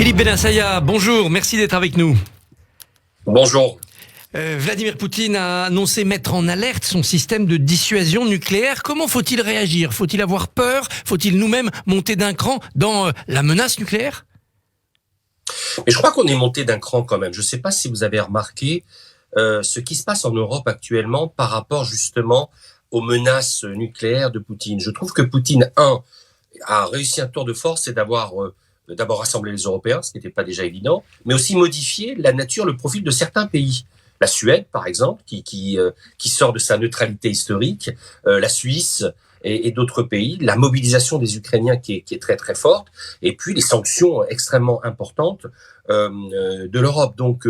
Philippe Bennassaya, bonjour, merci d'être avec nous. Bonjour. Vladimir Poutine a annoncé mettre en alerte son système de dissuasion nucléaire. Comment faut-il réagir ? Faut-il avoir peur ? Faut-il nous-mêmes monter d'un cran dans la menace nucléaire ? Mais je crois qu'on est monté d'un cran quand même. Je ne sais pas si vous avez remarqué ce qui se passe en Europe actuellement par rapport justement aux menaces nucléaires de Poutine. Je trouve que Poutine, a réussi un tour de force, c'est d'avoir d'abord rassemblé les Européens, ce qui n'était pas déjà évident, mais aussi modifié la nature, le profil de certains pays. La Suède, par exemple, qui sort de sa neutralité historique, la Suisse et d'autres pays, la mobilisation des Ukrainiens qui est très très forte, et puis les sanctions extrêmement importantes de l'Europe. Donc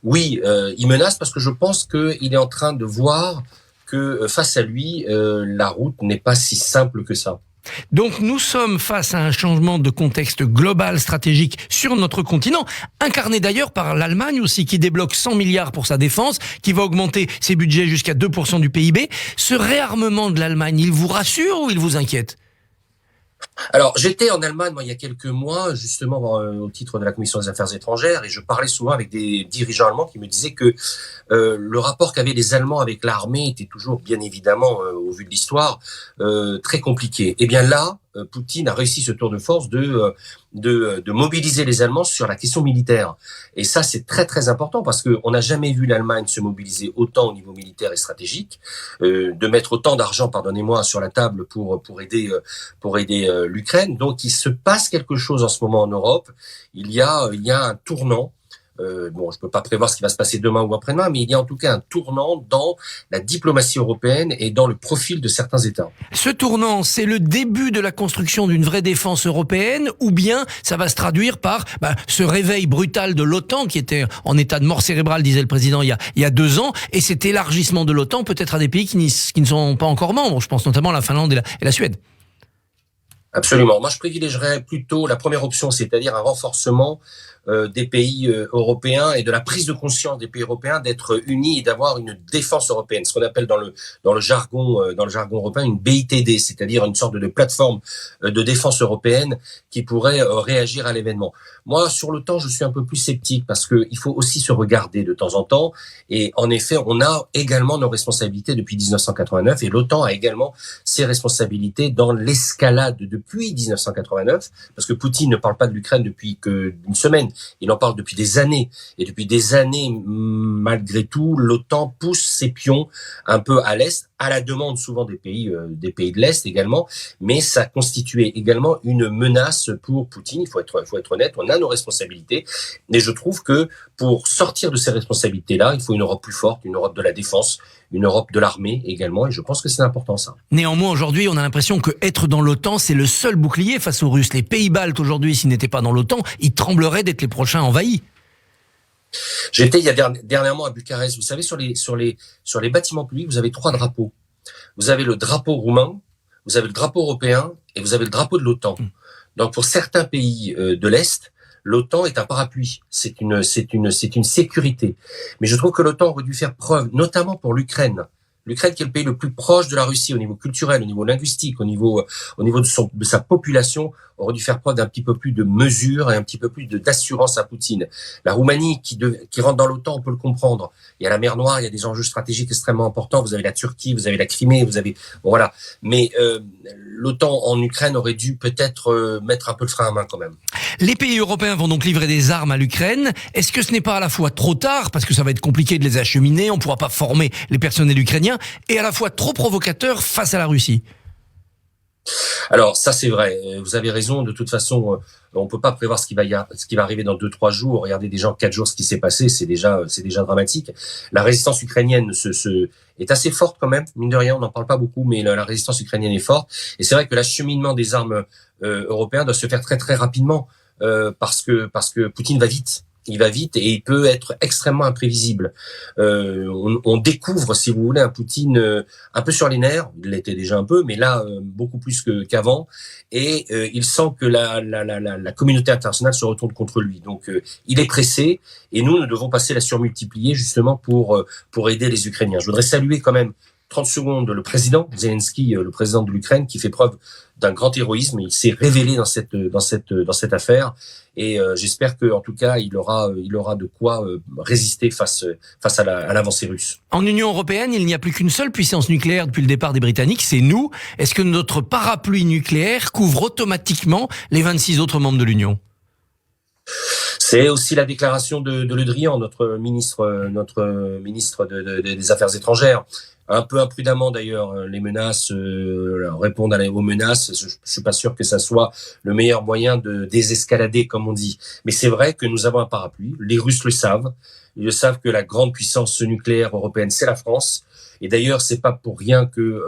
oui, il menace parce que je pense qu'il est en train de voir que face à lui, la route n'est pas si simple que ça. Donc nous sommes face à un changement de contexte global stratégique sur notre continent, incarné d'ailleurs par l'Allemagne aussi, qui débloque 100 milliards pour sa défense, qui va augmenter ses budgets jusqu'à 2% du PIB. Ce réarmement de l'Allemagne, il vous rassure ou il vous inquiète ? Alors, j'étais en Allemagne, moi, il y a quelques mois, justement, au titre de la Commission des Affaires étrangères, et je parlais souvent avec des dirigeants allemands qui me disaient que le rapport qu'avaient les Allemands avec l'armée était toujours, bien évidemment, au vu de l'histoire, très compliqué. Et bien là, Poutine a réussi ce tour de force de mobiliser les Allemands sur la question militaire. Et ça, c'est très, très important parce qu'on n'a jamais vu l'Allemagne se mobiliser autant au niveau militaire et stratégique, de mettre autant d'argent, pardonnez-moi, sur la table pour aider l'Ukraine. Donc, il se passe quelque chose en ce moment en Europe. Il y a un tournant. Bon, je peux pas prévoir ce qui va se passer demain ou après-demain, mais il y a en tout cas un tournant dans la diplomatie européenne et dans le profil de certains États. Ce tournant, c'est le début de la construction d'une vraie défense européenne, ou bien ça va se traduire par ce réveil brutal de l'OTAN qui était en état de mort cérébrale, disait le président il y a 2 ans, et cet élargissement de l'OTAN peut-être à des pays qui ne sont pas encore membres. Je pense notamment à la Finlande et la Suède. Absolument. Moi, je privilégierais plutôt la première option, c'est-à-dire un renforcement des pays européens et de la prise de conscience des pays européens d'être unis et d'avoir une défense européenne, ce qu'on appelle dans le jargon européen une BITD, c'est-à-dire une sorte de plateforme de défense européenne qui pourrait réagir à l'événement. Moi, sur l'OTAN, je suis un peu plus sceptique parce que il faut aussi se regarder de temps en temps. Et en effet, on a également nos responsabilités depuis 1989 et l'OTAN a également ses responsabilités dans l'escalade depuis 1989, parce que Poutine ne parle pas de l'Ukraine depuis qu'une semaine. Il en parle depuis des années. Et depuis des années, malgré tout, l'OTAN pousse ses pions un peu à l'Est, à la demande souvent des pays de l'Est également. Mais ça constituait également une menace pour Poutine. Il faut être honnête, on a nos responsabilités. Et je trouve que pour sortir de ces responsabilités-là, il faut une Europe plus forte, une Europe de la défense, une Europe de l'armée également. Et je pense que c'est important ça. Néanmoins, aujourd'hui, on a l'impression que être dans l'OTAN, c'est le seul bouclier face aux Russes. Les pays baltes, aujourd'hui, s'ils n'étaient pas dans l'OTAN, ils trembleraient d'être les prochains envahis. J'étais il y a dernièrement à Bucarest. Vous savez, sur les bâtiments publics, vous avez 3 drapeaux. Vous avez le drapeau roumain, vous avez le drapeau européen et vous avez le drapeau de l'OTAN. Donc, pour certains pays de l'Est, l'OTAN est un parapluie. C'est une sécurité. Mais je trouve que l'OTAN aurait dû faire preuve, notamment pour l'Ukraine. L'Ukraine qui est le pays le plus proche de la Russie au niveau culturel, au niveau linguistique, au niveau de sa population, aurait dû faire preuve d'un petit peu plus de mesure et un petit peu plus d'assurance à Poutine. La Roumanie qui rentre dans l'OTAN, on peut le comprendre. Il y a la mer Noire, il y a des enjeux stratégiques extrêmement importants. Vous avez la Turquie, vous avez la Crimée, voilà. Mais l'OTAN en Ukraine aurait dû peut-être mettre un peu le frein à main quand même. Les pays européens vont donc livrer des armes à l'Ukraine. Est-ce que ce n'est pas à la fois trop tard, parce que ça va être compliqué de les acheminer, on ne pourra pas former les personnels ukrainiens, et à la fois trop provocateur face à la Russie? Alors ça c'est vrai, vous avez raison, de toute façon on peut pas prévoir ce qui va arriver dans 2-3 jours. Regardez déjà en 4 jours ce qui s'est passé, c'est déjà dramatique. La résistance ukrainienne est assez forte quand même, mine de rien, on n'en parle pas beaucoup, mais la résistance ukrainienne est forte. Et c'est vrai que l'acheminement des armes européennes doit se faire très très rapidement parce que Poutine va vite. Il va vite et il peut être extrêmement imprévisible. On découvre, si vous voulez, un Poutine un peu sur les nerfs. Il l'était déjà un peu, mais là, beaucoup plus qu'avant. Et il sent que la communauté internationale se retourne contre lui. Donc, il est pressé. Et nous devons passer la surmultiplier justement pour aider les Ukrainiens. Je voudrais saluer quand même 30 secondes le président Zelensky, le président de l'Ukraine, qui fait preuve d'un grand héroïsme. Il s'est révélé dans cette affaire, et j'espère que, en tout cas, il aura de quoi résister face à l'avancée russe. En Union européenne, il n'y a plus qu'une seule puissance nucléaire depuis le départ des Britanniques, c'est nous. Est-ce que notre parapluie nucléaire couvre automatiquement les 26 autres membres de l'Union ? C'est aussi la déclaration de Le Drian, notre ministre des Affaires étrangères. Un peu imprudemment d'ailleurs, les menaces, répondre aux menaces, je suis pas sûr que ça soit le meilleur moyen de désescalader, comme on dit. Mais c'est vrai que nous avons un parapluie, les Russes le savent, ils le savent que la grande puissance nucléaire européenne, c'est la France. Et d'ailleurs, c'est pas pour rien que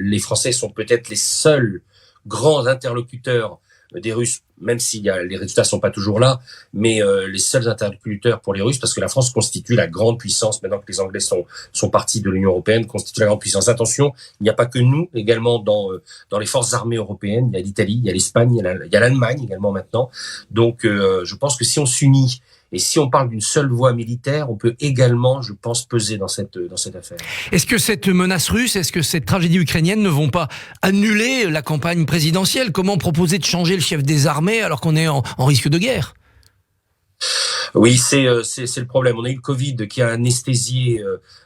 les Français sont peut-être les seuls grands interlocuteurs des Russes, même si les résultats sont pas toujours là, mais les seuls interlocuteurs pour les Russes, parce que la France constitue la grande puissance, maintenant que les Anglais sont partis de l'Union européenne, constitue la grande puissance. Attention, il n'y a pas que nous, également dans les forces armées européennes, il y a l'Italie, il y a l'Espagne, il y a l'Allemagne également maintenant. Donc je pense que si on s'unit, et si on parle d'une seule voie militaire, on peut également, je pense, peser dans cette affaire. Est-ce que cette menace russe, est-ce que cette tragédie ukrainienne ne vont pas annuler la campagne présidentielle ? Comment proposer de changer le chef des armées alors qu'on est en risque de guerre ? Oui, c'est le problème. On a eu le Covid qui a anesthésié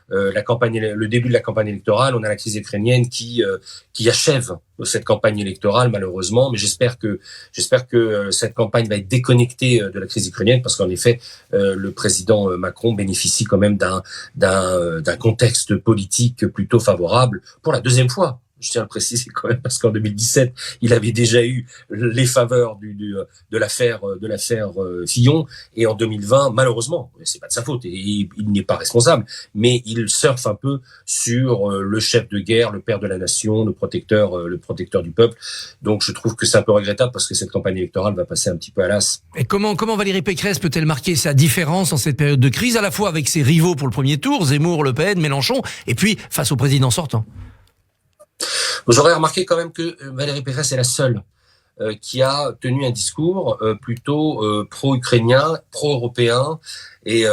le début de la campagne électorale. On a la crise ukrainienne qui achève cette campagne électorale, malheureusement. Mais j'espère que cette campagne va être déconnectée de la crise ukrainienne, parce qu'en effet, le président Macron bénéficie quand même d'un contexte politique plutôt favorable pour la deuxième fois. Je tiens à le préciser quand même, parce qu'en 2017, il avait déjà eu les faveurs de l'affaire Fillon, et en 2020, malheureusement, c'est pas de sa faute, et il n'est pas responsable, mais il surfe un peu sur le chef de guerre, le père de la nation, le protecteur du peuple. Donc je trouve que c'est un peu regrettable, parce que cette campagne électorale va passer un petit peu à l'as. Et comment Valérie Pécresse peut-elle marquer sa différence en cette période de crise, à la fois avec ses rivaux pour le premier tour, Zemmour, Le Pen, Mélenchon, et puis face au président sortant ? J'aurais remarqué quand même que Valérie Pécresse est la seule qui a tenu un discours plutôt pro-ukrainien, pro-européen, et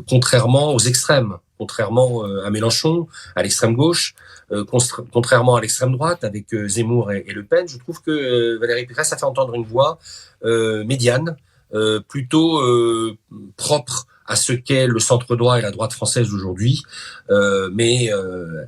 contrairement aux extrêmes, contrairement à Mélenchon, à l'extrême gauche, contrairement à l'extrême droite avec Zemmour et Le Pen, je trouve que Valérie Pécresse a fait entendre une voix médiane, plutôt propre à ce qu'est le centre droit et la droite française aujourd'hui, mais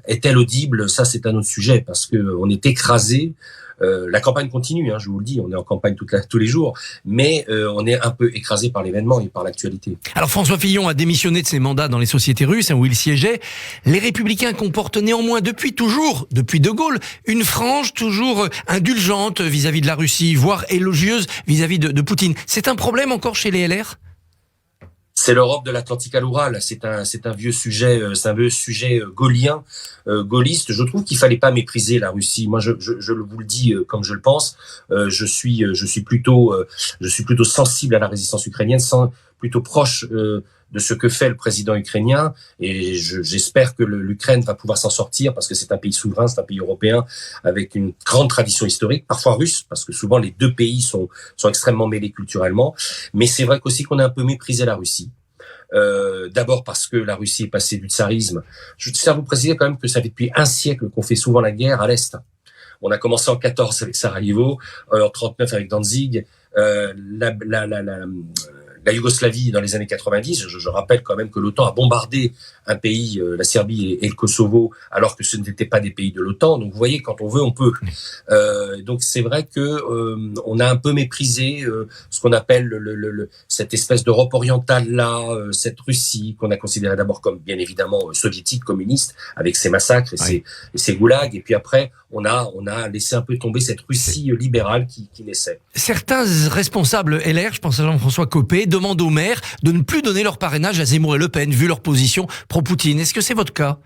est-elle audible ? Ça, c'est un autre sujet, parce que on est écrasé. La campagne continue, je vous le dis, on est en campagne tous les jours, mais on est un peu écrasé par l'événement et par l'actualité. Alors François Fillon a démissionné de ses mandats dans les sociétés russes où il siégeait. Les Républicains comportent néanmoins depuis De Gaulle, une frange toujours indulgente vis-à-vis de la Russie, voire élogieuse vis-à-vis de Poutine. C'est un problème encore chez les LR ? C'est l'Europe de l'Atlantique à l'Oural. C'est un vieux sujet, gaulien, gaulliste. Je trouve qu'il fallait pas mépriser la Russie. Moi, je vous le dis comme je le pense. Je suis plutôt sensible à la résistance ukrainienne, plutôt proche de ce que fait le président ukrainien, et j'espère que l'Ukraine va pouvoir s'en sortir, parce que c'est un pays souverain, c'est un pays européen avec une grande tradition historique, parfois russe, parce que souvent les deux pays sont extrêmement mêlés culturellement. Mais c'est vrai qu'aussi qu'on a un peu méprisé la Russie. D'abord parce que la Russie est passée du tsarisme. Je tiens à vous préciser quand même que ça fait depuis un siècle qu'on fait souvent la guerre à l'Est. On a commencé en 14 avec Sarajevo, en 39 avec Danzig, la Yougoslavie dans les années 90, je rappelle quand même que l'OTAN a bombardé un pays, la Serbie et le Kosovo, alors que ce n'étaient pas des pays de l'OTAN. Donc vous voyez, quand on veut, on peut. Donc c'est vrai que on a un peu méprisé ce qu'on appelle cette espèce d'Europe orientale là, cette Russie qu'on a considérée d'abord comme bien évidemment soviétique, communiste, avec ses massacres et ses goulags. Et puis après, on a laissé un peu tomber cette Russie libérale qui naissait. Certains responsables LR, je pense à Jean-François Copé, demandent aux maires de ne plus donner leur parrainage à Zemmour et Le Pen, vu leur position pro-Poutine. Est-ce que c'est votre cas ?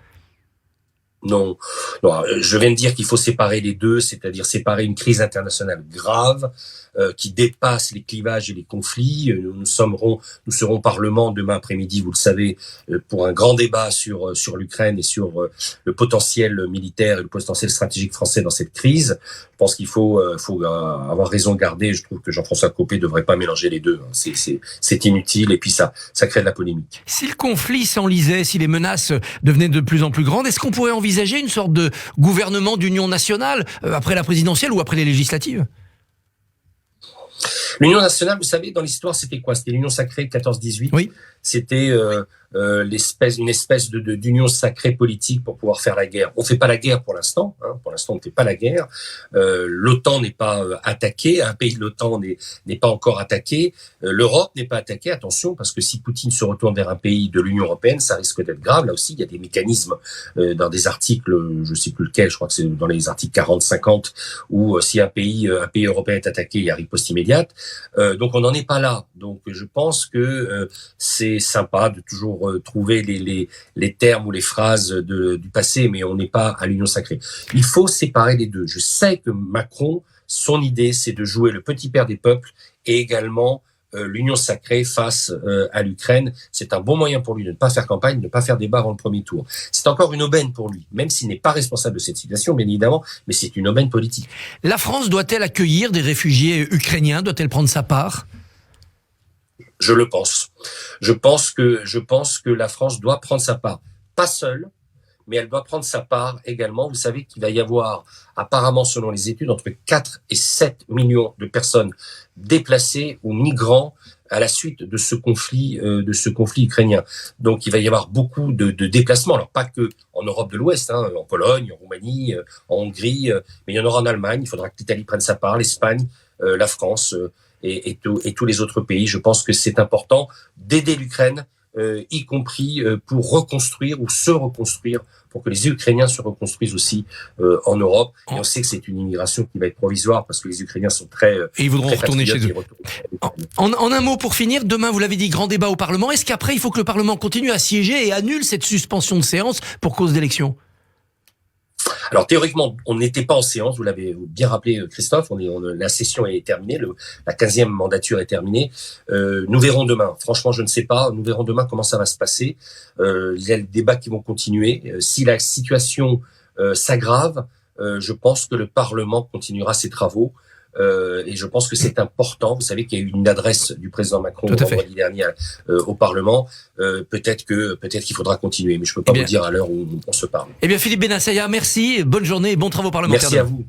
Non, je viens de dire qu'il faut séparer les deux, c'est-à-dire séparer une crise internationale grave qui dépasse les clivages et les conflits. Nous serons au Parlement demain après-midi, vous le savez, pour un grand débat sur l'Ukraine et sur le potentiel militaire et le potentiel stratégique français dans cette crise. Je pense qu'il faut avoir raison gardée. Je trouve que Jean-François Copé ne devrait pas mélanger les deux. C'est inutile et puis ça crée de la polémique. Si le conflit s'enlisait, si les menaces devenaient de plus en plus grandes, est-ce qu'on pourrait envisager une sorte de gouvernement d'union nationale après la présidentielle ou après les législatives ? L'Union nationale, vous savez, dans l'histoire, c'était quoi? C'était l'Union sacrée 14-18. Oui. C'était une espèce d'union sacrée politique pour pouvoir faire la guerre. On fait pas la guerre pour l'instant. Pour l'instant, on ne fait pas la guerre. L'OTAN n'est pas attaqué. Un pays de l'OTAN n'est pas encore attaqué. L'Europe n'est pas attaquée. Attention, parce que si Poutine se retourne vers un pays de l'Union européenne, ça risque d'être grave. Là aussi, il y a des mécanismes dans des articles, je sais plus lequel, je crois que c'est dans les articles 40-50, où si un pays européen est attaqué, il y a riposte immédiate. Donc on n'en est pas là. Donc je pense que c'est sympa de toujours trouver les termes ou les phrases du passé, mais on n'est pas à l'union sacrée. Il faut séparer les deux. Je sais que Macron, son idée, c'est de jouer le petit père des peuples et également l'union sacrée face à l'Ukraine. C'est un bon moyen pour lui de ne pas faire campagne, de ne pas faire débat avant le premier tour. C'est encore une aubaine pour lui, même s'il n'est pas responsable de cette situation, bien évidemment, mais c'est une aubaine politique. La France doit-elle accueillir des réfugiés ukrainiens ? Doit-elle prendre sa part ? Je le pense. Je pense que la France doit prendre sa part. Pas seule, mais elle doit prendre sa part également. Vous savez qu'il va y avoir, apparemment, selon les études, entre 4 et 7 millions de personnes déplacées ou migrants à la suite de ce conflit ukrainien. Donc, il va y avoir beaucoup de déplacements. Alors, pas que en Europe de l'Ouest, en Pologne, en Roumanie, en Hongrie, mais il y en aura en Allemagne. Il faudra que l'Italie prenne sa part, l'Espagne, la France, et tous les autres pays. Je pense que c'est important d'aider l'Ukraine, y compris pour reconstruire ou se reconstruire, pour que les Ukrainiens se reconstruisent aussi en Europe. Et on sait que c'est une immigration qui va être provisoire parce que les Ukrainiens sont très... Et ils voudront retourner chez eux. En un mot pour finir, demain, vous l'avez dit, grand débat au Parlement. Est-ce qu'après, il faut que le Parlement continue à siéger et annule cette suspension de séance pour cause d'élection ? Alors théoriquement, on n'était pas en séance, vous l'avez bien rappelé Christophe, la session est terminée, la 15e mandature est terminée. Nous verrons demain, franchement je ne sais pas, nous verrons demain comment ça va se passer. Il y a des débats qui vont continuer. Si la situation s'aggrave, je pense que le Parlement continuera ses travaux. Et je pense que c'est important. Vous savez qu'il y a eu une adresse du président Macron vendredi dernier au Parlement. Peut-être qu'il faudra continuer, mais je peux pas vous dire à l'heure où on se parle. Eh bien, Philippe Bennassaya, merci, bonne journée et bons travaux parlementaires. Merci à vous.